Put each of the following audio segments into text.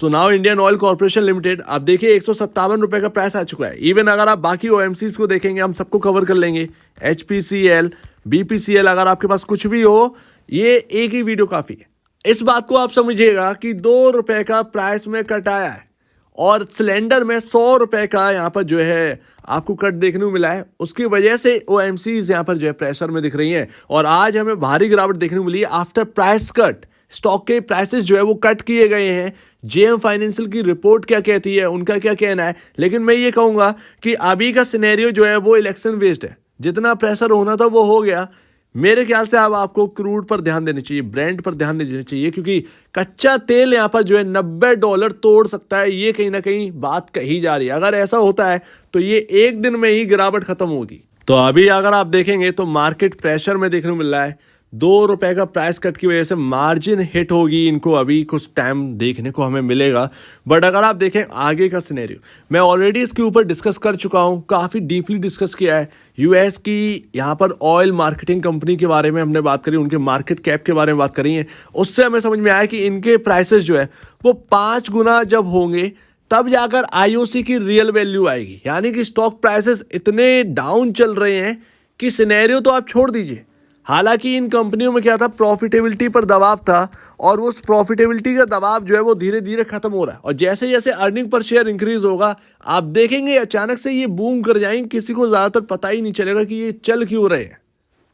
So now Indian oil corporation limited आप देखिए 157 रुपए का प्राइस आ चुका है। इवन अगर आप बाकी ओएमसीज को देखेंगे, हम सबको कवर कर लेंगे, HPCL, BPCL, अगर आपके पास कुछ भी हो, ये एक ही वीडियो काफी है। इस बात को आप समझिएगा कि 2 रुपए का प्राइस में कट आया है और सिलेंडर में 100 रुपए का यहाँ पर जो है आपको कट देखने को मिला है। उसकी वजह से ओएमसीज यहाँ पर जो है प्रेशर में दिख रही हैं और आज हमें भारी गिरावट देखने को मिली है आफ्टर प्राइस कट। स्टॉक के प्राइसेस जो है वो कट किए गए हैं। जेएम फाइनेंशियल की रिपोर्ट क्या कहती है, उनका क्या कहना है, लेकिन मैं ये कहूंगा कि अभी का सिनेरियो जो है वो इलेक्शन बेस्ड है। जितना प्रेशर होना था वो हो गया। मेरे ख्याल से अब आपको क्रूड पर ध्यान देना चाहिए, ब्रेंट पर ध्यान देना चाहिए, क्योंकि कच्चा तेल यहाँ पर जो है $90 तोड़ सकता है। ये कहीं ना कहीं बात कही जा रही है। अगर ऐसा होता है तो ये एक दिन में ही गिरावट खत्म होगी। तो अभी अगर आप देखेंगे तो मार्केट प्रेशर में देखने को मिल रहा है। 2 रुपए का प्राइस कट की वजह से मार्जिन हिट होगी, इनको अभी कुछ टाइम देखने को हमें मिलेगा। बट अगर आप देखें आगे का सिनेरियो, मैं ऑलरेडी इसके ऊपर डिस्कस कर चुका हूं, काफ़ी डीपली डिस्कस किया है। यूएस की यहाँ पर ऑयल मार्केटिंग कंपनी के बारे में हमने बात करी, उनके मार्केट कैप के बारे में बात करी है। उससे हमें समझ में आया कि इनके प्राइसेस जो है वो 5 गुना जब होंगे तब जाकर आईओसी की रियल वैल्यू आएगी। यानी कि स्टॉक प्राइसेस इतने डाउन चल रहे हैं कि सिनेरियो तो आप छोड़ दीजिए। हालांकि इन कंपनियों में क्या था, प्रॉफिटेबिलिटी पर दबाव था और उस प्रॉफिटेबिलिटी का दबाव जो है वो धीरे धीरे खत्म हो रहा है। और जैसे जैसे अर्निंग पर शेयर इंक्रीज होगा, आप देखेंगे अचानक से ये बूम कर जाएंगे। किसी को ज़्यादातर पता ही नहीं चलेगा कि ये चल क्यों रहे हैं।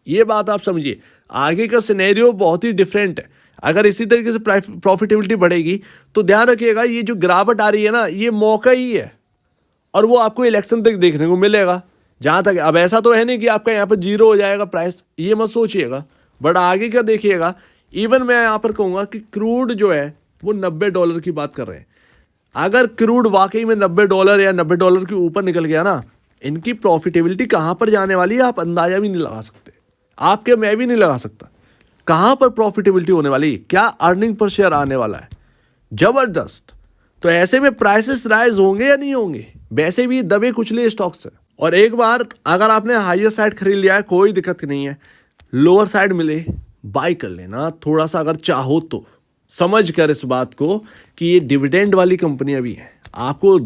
ये बात आप समझिए। आगे का सिनेरियो बहुत ही डिफरेंट है। अगर इसी तरीके से प्रॉफिटेबिलिटी बढ़ेगी तो ध्यान रखिएगा, ये जो गिरावट आ रही है ना, ये मौका ही है और वो आपको इलेक्शन तक देखने को मिलेगा। जहाँ तक अब ऐसा तो है नहीं कि आपका यहाँ पर 0 हो जाएगा प्राइस, ये मत सोचिएगा। बट आगे का देखिएगा। इवन मैं यहाँ पर कहूँगा कि क्रूड जो है वो $90 की बात कर रहे हैं। अगर क्रूड वाकई में $90 या $90 के ऊपर निकल गया ना, इनकी प्रॉफिटेबिलिटी कहाँ पर जाने वाली है आप अंदाजा भी नहीं लगा सकते। आपके मैं भी नहीं लगा सकता कहाँ पर प्रॉफिटेबिलिटी होने वाली, क्या अर्निंग पर शेयर आने वाला है जबरदस्त। तो ऐसे में प्राइसेस राइज होंगे या नहीं होंगे, वैसे भी दबे कुचले स्टॉक्स है। और एक बार अगर आपने हाईएस्ट साइड खरीद लिया है, कोई दिक्कत नहीं है, लोअर साइड मिले बाय कर लेना थोड़ा सा, अगर चाहो तो समझ कर इस बात को कि ये डिविडेंड वाली कंपनियां भी हैं। आपको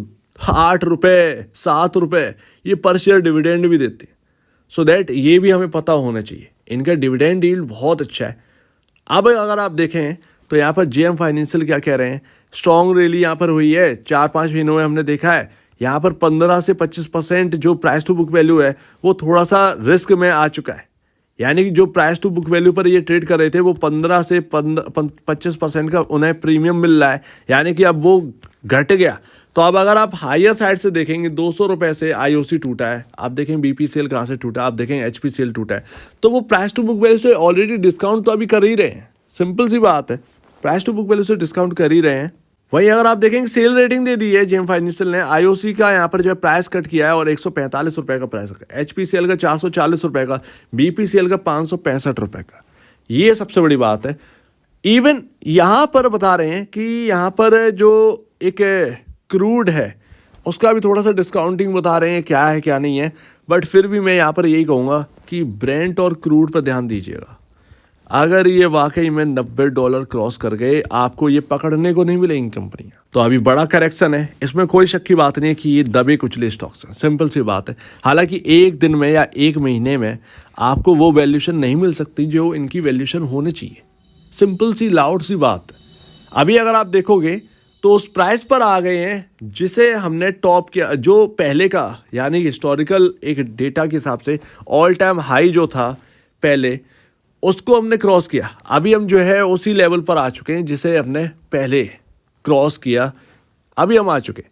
8 रुपए 7 रुपए ये पर शेयर डिविडेंड भी देते हैं। सो दैट ये भी हमें पता होना चाहिए, इनका डिविडेंड यील्ड बहुत अच्छा है। अब अगर आप देखें तो यहाँ पर जेएम फाइनेंशियल क्या कह रहे हैं, स्ट्रॉन्ग रैली यहाँ पर हुई है 4-5 महीनों में। हमने देखा है यहाँ पर 15 से 25% जो प्राइस टू बुक वैल्यू है वो थोड़ा सा रिस्क में आ चुका है। यानी कि जो प्राइस टू बुक वैल्यू पर ये ट्रेड कर रहे थे वो 15 से 25% का उन्हें प्रीमियम मिल रहा है, यानी कि अब वो घट गया। तो अब अगर आप हायर साइड से देखेंगे 200 रुपए से आईओसी टूटा है, आप देखें बीपीसीएल कहाँ से टूटा, आप देखें एचपीसीएल टूटा है, तो वो प्राइस टू बुक वैल्यू से ऑलरेडी डिस्काउंट तो अभी कर ही रहे हैं। सिंपल सी बात है, प्राइस टू बुक वैल्यू से डिस्काउंट कर ही रहे हैं। वहीं अगर आप देखेंगे सेल रेटिंग दे दी है जेएम फाइनेंशियल ने, आईओसी का यहाँ पर जो है प्राइस कट किया है और 145 रुपए का प्राइस रखा है, एचपीसीएल का 440 रुपए का, बीपीसीएल का 565 रुपए का। ये सबसे बड़ी बात है। इवन यहाँ पर बता रहे हैं कि यहाँ पर जो एक क्रूड है उसका भी थोड़ा सा डिस्काउंटिंग बता रहे हैं, क्या है क्या नहीं है। बट फिर भी मैं यहाँ पर यही कहूँगा कि ब्रेंट और क्रूड पर ध्यान दीजिएगा। अगर ये वाकई में $90 क्रॉस कर गए, आपको ये पकड़ने को नहीं मिलेंगी कंपनियां। तो अभी बड़ा करेक्शन है, इसमें कोई शक की बात नहीं है कि ये दबे कुचले स्टॉक्स हैं। सिंपल सी बात है। हालांकि एक दिन में या एक महीने में आपको वो वैल्यूशन नहीं मिल सकती जो इनकी वैल्यूशन होनी चाहिए। सिंपल सी लाउड सी बात। अभी अगर आप देखोगे तो उस प्राइस पर आ गए हैं जिसे हमने टॉप किया, जो पहले का यानी हिस्टोरिकल एक डेटा के हिसाब से ऑल टाइम हाई जो था पहले, उसको हमने क्रॉस किया। अभी हम जो है उसी लेवल पर आ चुके हैं जिसे हमने पहले क्रॉस किया, अभी हम आ चुके हैं।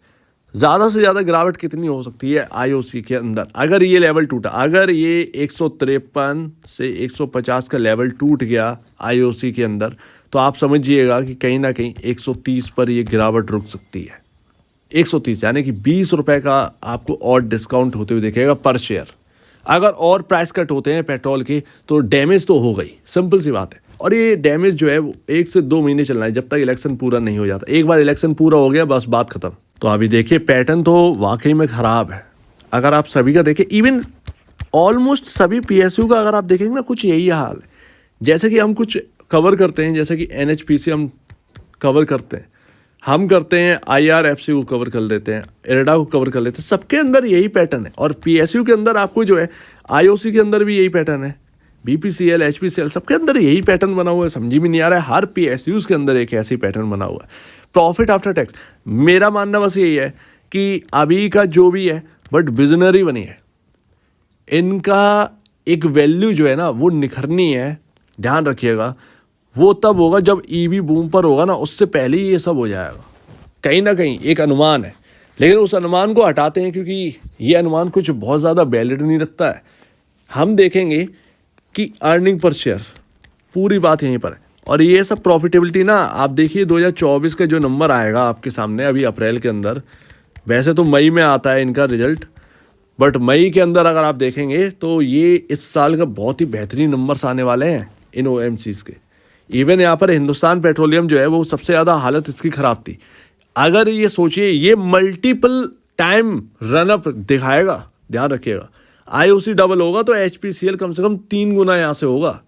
ज़्यादा से ज़्यादा गिरावट कितनी हो सकती है आईओसी के अंदर अगर ये लेवल टूटा, अगर ये 153 से 150 का लेवल टूट गया आईओसी के अंदर, तो आप समझिएगा कि कहीं ना कहीं 130 पर ये गिरावट रुक सकती है। 130 यानी कि 20 रुपए का आपको और डिस्काउंट होते हुए देखेगा पर शेयर। अगर और प्राइस कट होते हैं पेट्रोल के तो डैमेज तो हो गई, सिंपल सी बात है। और ये डैमेज जो है वो 1 से 2 महीने चलना है, जब तक इलेक्शन पूरा नहीं हो जाता। एक बार इलेक्शन पूरा हो गया बस बात खत्म। तो अभी देखिए पैटर्न तो वाकई में ख़राब है। अगर आप सभी का देखें, इवन ऑलमोस्ट सभी पीएसयू का अगर आप देखेंगे ना, कुछ यही हाल है। जैसे कि हम कुछ कवर करते हैं, जैसे कि एनएचपीसी हम कवर करते हैं, हम करते हैं IRFC को कवर कर लेते हैं, इरडा को कवर कर लेते हैं, सबके अंदर यही पैटर्न है। और PSU के अंदर आपको जो है IOC के अंदर भी यही पैटर्न है, BPCL HPCL सबके अंदर यही पैटर्न बना हुआ है। समझी में नहीं आ रहा है, हर PSUs के अंदर एक ऐसी पैटर्न बना हुआ है। प्रॉफिट आफ्टर टैक्स मेरा मानना बस यही है कि अभी का जो भी है बट विजनरी बनी है, इनका एक वैल्यू जो है ना वो निखरनी है, ध्यान रखिएगा। वो तब होगा जब EV बूम पर होगा ना, उससे पहले ही ये सब हो जाएगा। कहीं ना कहीं एक अनुमान है, लेकिन उस अनुमान को हटाते हैं क्योंकि ये अनुमान कुछ बहुत ज़्यादा वैलिड नहीं रखता है। हम देखेंगे कि अर्निंग पर शेयर, पूरी बात यहीं पर है। और ये सब प्रॉफिटेबिलिटी ना आप देखिए 2024 का जो नंबर आएगा आपके सामने अभी अप्रैल के अंदर, वैसे तो मई में आता है इनका रिजल्ट, बट मई के अंदर अगर आप देखेंगे तो ये इस साल का बहुत ही बेहतरीन नंबर्स आने वाले हैं इन OMCs के। इवन यहाँ पर हिंदुस्तान पेट्रोलियम जो है वो सबसे ज़्यादा हालत इसकी ख़राब थी। अगर ये सोचिए ये मल्टीपल टाइम रनअप दिखाएगा, ध्यान रखिएगा। IOC डबल होगा तो HPCL कम से कम 3 गुना यहाँ से होगा।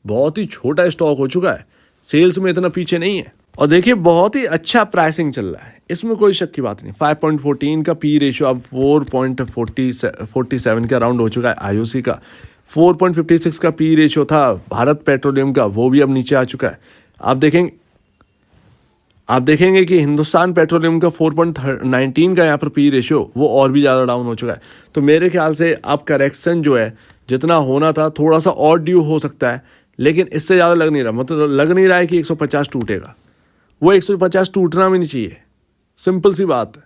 बहुत ही छोटा स्टॉक हो चुका है, सेल्स में इतना पीछे नहीं है। और देखिए बहुत ही अच्छा प्राइसिंग चल रहा है, इसमें कोई शक की बात नहीं। 5.14 का P रेशियो अब 4.47 के अराउंड हो चुका है IOC का। 4.56 का P रेशियो था भारत पेट्रोलियम का, वो भी अब नीचे आ चुका है। आप देखेंगे कि हिंदुस्तान पेट्रोलियम का 4.19 का यहाँ पर P रेशियो वो और भी ज़्यादा डाउन हो चुका है। तो मेरे ख्याल से अब करेक्शन जो है जितना होना था थोड़ा सा और ड्यू हो सकता है, लेकिन इससे ज़्यादा लग नहीं रहा। मतलब लग नहीं रहा है कि 150 टूटेगा, वो 150 टूटना भी नहीं चाहिए, सिंपल सी बात है।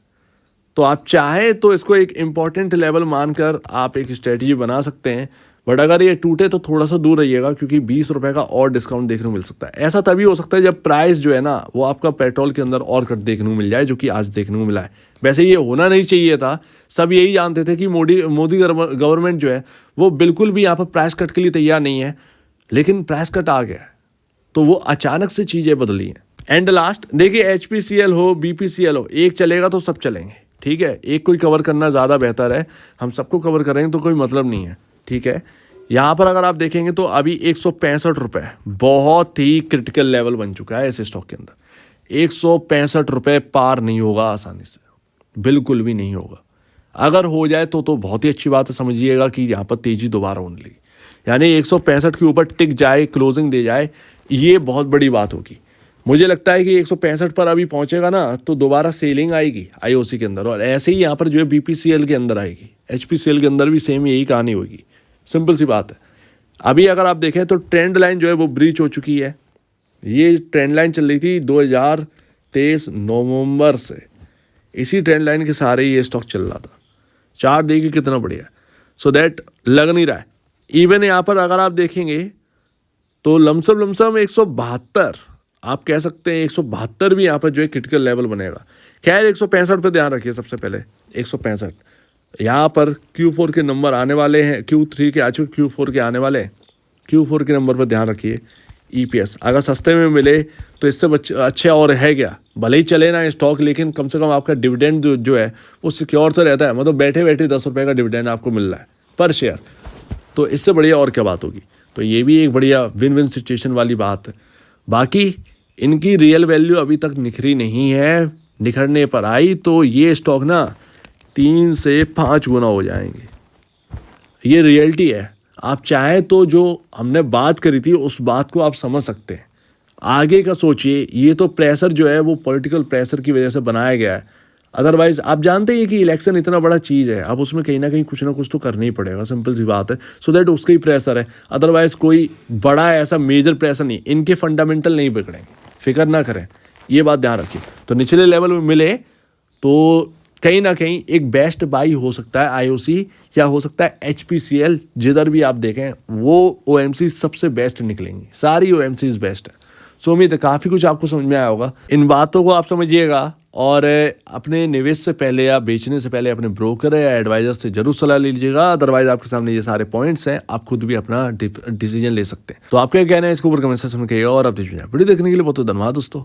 तो आप चाहे तो इसको एक इम्पॉर्टेंट लेवल मानकर आप एक स्ट्रेटजी बना सकते हैं, बट अगर ये टूटे तो थोड़ा सा दूर रहिएगा क्योंकि 20 रुपये का और डिस्काउंट देखने को मिल सकता है। ऐसा तभी हो सकता है जब प्राइस जो है ना वो आपका पेट्रोल के अंदर और कट देखने को मिल जाए, जो कि आज देखने को मिला है। वैसे ये होना नहीं चाहिए था, सब यही जानते थे कि मोदी गवर्नमेंट जो है वो बिल्कुल भी यहाँ पर प्राइस कट के लिए तैयार नहीं है, लेकिन प्राइस कट आ गया है तो वो अचानक से चीज़ें बदली हैं। एंड लास्ट देखिए HPCL हो BPCL हो, एक चलेगा तो सब चलेंगे, ठीक है। एक कोई कवर करना ज़्यादा बेहतर है, हम सबको कवर करेंगे तो कोई मतलब नहीं है, ठीक है। यहाँ पर अगर आप देखेंगे तो अभी 165 रुपये बहुत ही क्रिटिकल लेवल बन चुका है इस स्टॉक के अंदर। 165 रुपये पार नहीं होगा आसानी से, बिल्कुल भी नहीं होगा। अगर हो जाए तो बहुत ही अच्छी बात है, समझिएगा कि यहाँ पर तेज़ी दोबारा होने लगी, यानी 165 के ऊपर टिक जाए, क्लोजिंग दे जाए, ये बहुत बड़ी बात होगी। मुझे लगता है कि 165 पर अभी पहुंचेगा ना तो दोबारा सेलिंग आएगी IOC के अंदर, और ऐसे ही यहाँ पर जो है BPCL के अंदर आएगी, HPCL के अंदर भी सेम यही कहानी होगी, सिंपल सी बात है। अभी अगर आप देखें तो ट्रेंड लाइन जो है वो ब्रीच हो चुकी है। ये ट्रेंड लाइन चल रही थी 2023 नवंबर से, इसी ट्रेंड लाइन के सहारे ये स्टॉक चल रहा था। चार्ट देखिए कितना बढ़िया, सो दैट लग नहीं रहा है। इवन यहाँ पर अगर आप देखेंगे तो लमसम 172 आप कह सकते हैं, 172 भी यहाँ पर जो है क्रिटिकल लेवल बनेगा। खैर 165 पे ध्यान रखिए, सबसे पहले 165 यहाँ पर Q4 के नंबर आने वाले हैं, Q3 के आ चुके, Q4 के आने वाले हैं। Q4 के नंबर पर ध्यान रखिए। EPS अगर सस्ते में मिले तो इससे अच्छे और है क्या, भले ही चले ना स्टॉक, लेकिन कम से कम आपका डिविडेंड जो है वो सिक्योर तो रहता है। मतलब बैठे बैठे 10 रुपये का डिविडेंड आपको मिल रहा है पर शेयर, तो इससे बढ़िया और क्या बात होगी। तो ये भी एक बढ़िया विन विन सिचुएशन वाली बात है। बाकी इनकी रियल वैल्यू अभी तक निखरी नहीं है, निखरने पर आई तो ये स्टॉक ना 3 से 5 गुना हो जाएंगे, ये रियलिटी है। आप चाहें तो जो हमने बात करी थी उस बात को आप समझ सकते हैं। आगे का सोचिए, ये तो प्रेशर जो है वो पॉलिटिकल प्रेशर की वजह से बनाया गया है। अदरवाइज आप जानते हैं कि इलेक्शन इतना बड़ा चीज़ है, अब उसमें कहीं ना कहीं कुछ ना कुछ तो करना ही पड़ेगा, सिंपल सी बात है। सो दैट उसका ही प्रेशर है, अदरवाइज कोई बड़ा ऐसा मेजर प्रेशर नहीं। इनके फंडामेंटल नहीं बिगड़ेंगे, फिक्र ना करें, ये बात ध्यान रखिए। तो निचले लेवल में मिले तो कहीं ना कहीं एक बेस्ट बाई हो सकता है IOC या हो सकता है HPCL। जिधर भी आप देखें वो OMC सबसे बेस्ट निकलेंगी, सारी OMCs बेस्ट है। सो उम्मीद है काफ़ी कुछ आपको समझ में आया होगा। इन बातों को आप समझिएगा और अपने निवेश से पहले या बेचने से पहले अपने ब्रोकर या एडवाइजर से जरूर सलाह ले लीजिएगा। अदरवाइज आपके सामने ये सारे पॉइंट्स हैं, आप खुद भी अपना डिसीजन ले सकते हैं। तो आपका क्या कहना है इसके ऊपर कमेंट सेक्शन में कहिएगा। और आप वीडियो देखने के लिए बहुत धन्यवाद दोस्तों।